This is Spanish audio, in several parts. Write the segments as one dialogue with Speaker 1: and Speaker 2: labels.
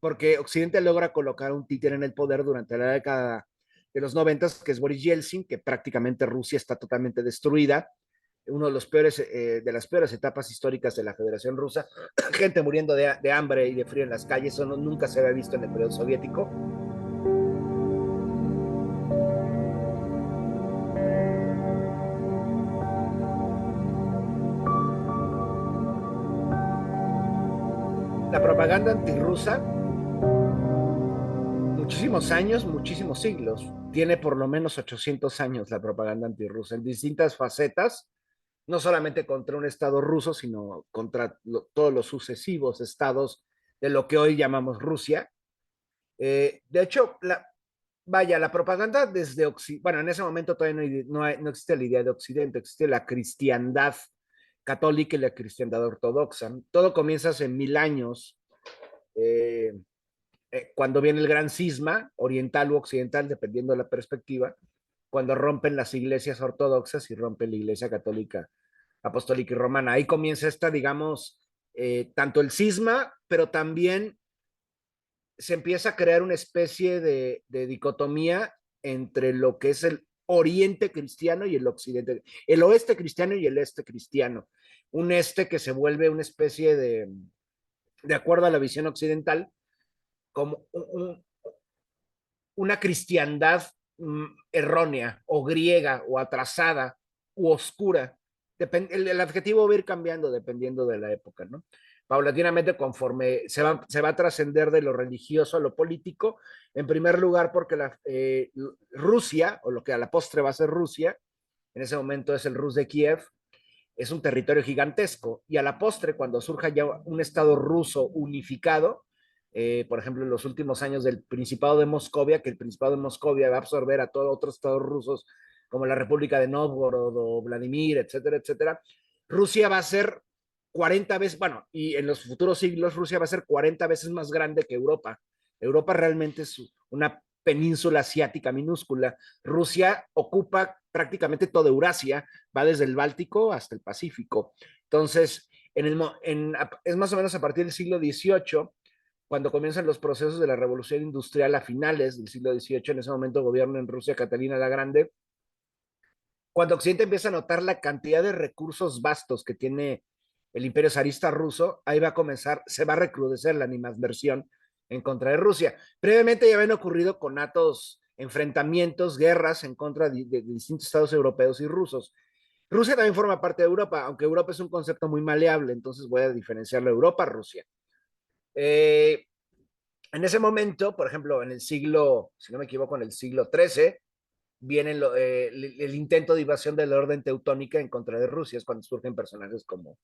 Speaker 1: porque Occidente logra colocar un títere en el poder durante la década de los 90, que es Boris Yeltsin, que prácticamente Rusia está totalmente destruida, uno de las peores etapas históricas de la Federación Rusa, gente muriendo de hambre y de frío en las calles, eso nunca se había visto en el periodo soviético. La propaganda antirrusa, muchísimos años, muchísimos siglos, tiene por lo menos 800 años la propaganda antirrusa en distintas facetas, no solamente contra un Estado ruso, sino contra todos los sucesivos estados de lo que hoy llamamos Rusia. De hecho, la propaganda desde Occidente, bueno, en ese momento todavía no existe la idea de Occidente, existe la cristiandad católica y la cristiandad ortodoxa. Todo comienza hace 1000 años, eh, cuando viene el gran cisma, oriental u occidental, dependiendo de la perspectiva, cuando rompen las iglesias ortodoxas y rompe la iglesia católica, apostólica y romana. Ahí comienza esta, digamos, tanto el cisma, pero también se empieza a crear una especie de dicotomía entre lo que es el oriente cristiano y el occidente, el oeste cristiano y el este cristiano. Un este que se vuelve una especie de acuerdo a la visión occidental, como una cristiandad errónea o griega o atrasada u oscura. El adjetivo va a ir cambiando dependiendo de la época, ¿no? Paulatinamente, conforme se va a trascender de lo religioso a lo político, en primer lugar porque Rusia, o lo que a la postre va a ser Rusia, en ese momento es el Rus de Kiev, es un territorio gigantesco, y a la postre, cuando surja ya un Estado ruso unificado, por ejemplo, en los últimos años del Principado de Moscovia, que el Principado de Moscovia va a absorber a todos otros estados rusos, como la República de Novgorod o Vladimir, etcétera, etcétera, Rusia va a ser 40 veces, bueno, y en los futuros siglos Rusia va a ser 40 veces más grande que Europa. Europa realmente es una península asiática minúscula. Rusia ocupa prácticamente toda Eurasia, va desde el Báltico hasta el Pacífico. Entonces, es más o menos a partir del siglo XVIII, cuando comienzan los procesos de la revolución industrial a finales del siglo XVIII, en ese momento gobierna en Rusia Catalina la Grande, cuando Occidente empieza a notar la cantidad de recursos vastos que tiene el imperio zarista ruso, ahí va a comenzar, se va a recrudecer la animadversión en contra de Rusia. Previamente ya habían ocurrido conatos enfrentamientos, guerras en contra de distintos estados europeos y rusos. Rusia también forma parte de Europa, aunque Europa es un concepto muy maleable, entonces voy a diferenciarlo Europa-Rusia. En ese momento, por ejemplo, en el siglo, si no me equivoco, en el siglo XIII, viene el intento de invasión de la orden teutónica en contra de Rusia, es cuando surgen personajes como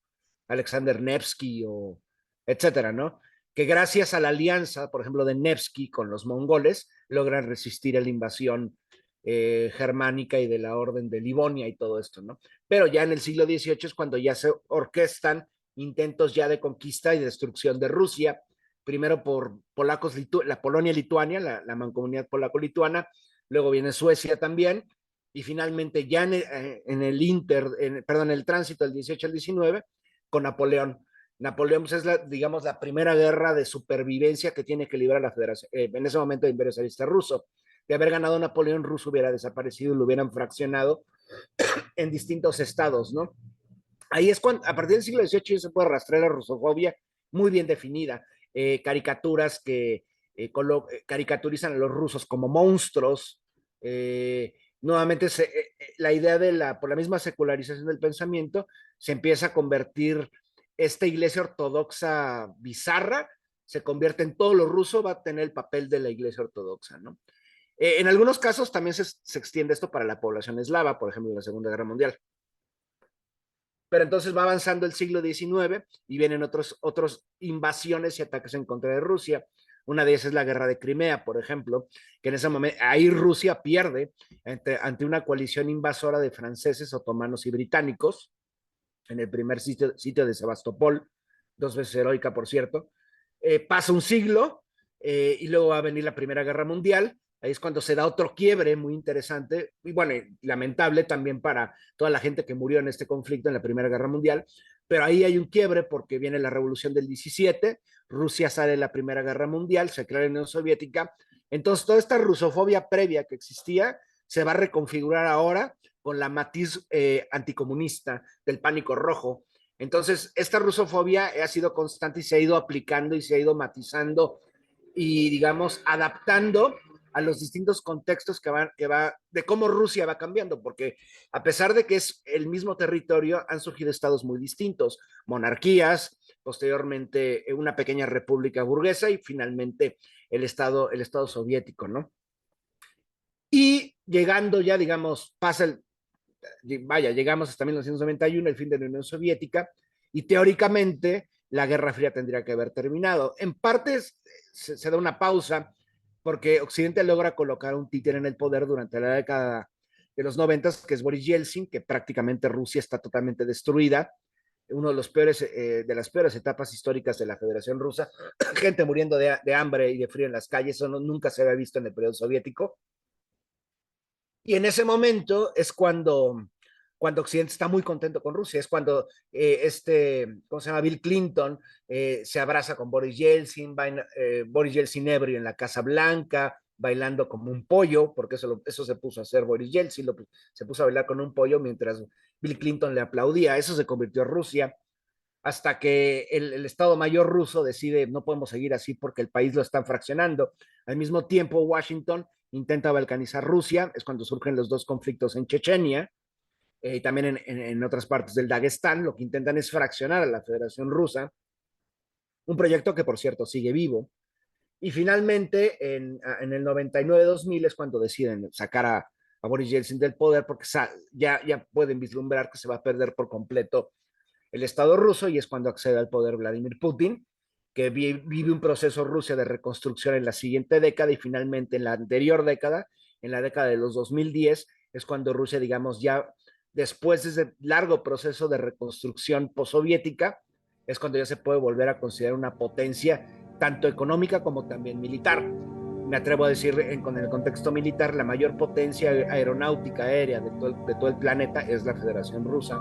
Speaker 1: Alexander Nevsky o etcétera, ¿no? Que gracias a la alianza, por ejemplo, de Nevsky con los mongoles, logran resistir a la invasión germánica y de la orden de Livonia y todo esto, ¿no? Pero ya en el siglo XVIII es cuando ya se orquestan intentos ya de conquista y destrucción de Rusia, primero por polacos, la Polonia-Lituania, la mancomunidad polaco-lituana, luego viene Suecia también, y finalmente ya en el tránsito del 18 al 19, con Napoleón. Napoleón pues, es digamos, la primera guerra de supervivencia que tiene que librar la Federación, en ese momento el Imperio Zarista ruso. De haber ganado Napoleón, Rusia hubiera desaparecido y lo hubieran fraccionado en distintos estados, ¿no? Ahí es cuando, a partir del siglo XVIII, ya se puede rastrear la rusofobia muy bien definida. Caricaturas que caricaturizan a los rusos como monstruos. Nuevamente, la idea por la misma secularización del pensamiento, se empieza a convertir esta iglesia ortodoxa bizarra, se convierte en todo lo ruso, va a tener el papel de la iglesia ortodoxa, ¿no? En algunos casos también se extiende esto para la población eslava, por ejemplo, en la Segunda Guerra Mundial. Pero entonces va avanzando el siglo XIX y vienen otros invasiones y ataques en contra de Rusia. Una de ellas es la guerra de Crimea, por ejemplo, que en ese momento ahí Rusia pierde ante una coalición invasora de franceses, otomanos y británicos en el primer sitio de Sebastopol, 2 veces heroica, por cierto. Pasa un siglo y luego va a venir la Primera Guerra Mundial, Ahí es cuando se da otro quiebre muy interesante y bueno, lamentable también para toda la gente que murió en este conflicto en la Primera Guerra Mundial, pero ahí hay un quiebre porque viene la Revolución del 17, Rusia sale de la Primera Guerra Mundial, se crea la Unión Soviética, entonces toda esta rusofobia previa que existía se va a reconfigurar ahora con la matiz anticomunista del pánico rojo. Entonces, esta rusofobia ha sido constante y se ha ido aplicando y se ha ido matizando y, digamos, adaptando a los distintos contextos de cómo Rusia va cambiando, porque a pesar de que es el mismo territorio, han surgido estados muy distintos, monarquías, posteriormente una pequeña república burguesa y finalmente el estado soviético, ¿no? Y llegando ya, digamos, llegamos hasta 1991, el fin de la Unión Soviética, y teóricamente la Guerra Fría tendría que haber terminado. En parte se da una pausa porque Occidente logra colocar un títere en el poder durante la década de los 90, que es Boris Yeltsin, que prácticamente Rusia está totalmente destruida, uno de los peores, de las peores etapas históricas de la Federación Rusa, gente muriendo de hambre y de frío en las calles, eso nunca se había visto en el periodo soviético. Y en ese momento es cuando Occidente está muy contento con Rusia, es cuando ¿cómo se llama? Bill Clinton se abraza con Boris Yeltsin, Boris Yeltsin ebrio en la Casa Blanca, bailando como un pollo, porque eso se puso a hacer Boris Yeltsin, se puso a bailar con un pollo mientras Bill Clinton le aplaudía, eso se convirtió en Rusia, hasta que el Estado Mayor ruso decide no podemos seguir así porque el país lo están fraccionando. Al mismo tiempo, Washington intenta balcanizar Rusia, es cuando surgen los dos conflictos en Chechenia y también en otras partes del Dagestán, lo que intentan es fraccionar a la Federación Rusa, un proyecto que por cierto sigue vivo. Y finalmente, en el 99-2000 es cuando deciden sacar a Boris Yeltsin del poder porque ya pueden vislumbrar que se va a perder por completo el Estado ruso y es cuando accede al poder Vladimir Putin, que vive un proceso Rusia de reconstrucción en la siguiente década y finalmente en la anterior década, en la década de los 2010, es cuando Rusia, digamos, ya después de ese largo proceso de reconstrucción postsoviética, es cuando ya se puede volver a considerar una potencia tanto económica como también militar. Me atrevo a decir, con el contexto militar, la mayor potencia aeronáutica aérea de todo el planeta es la Federación Rusa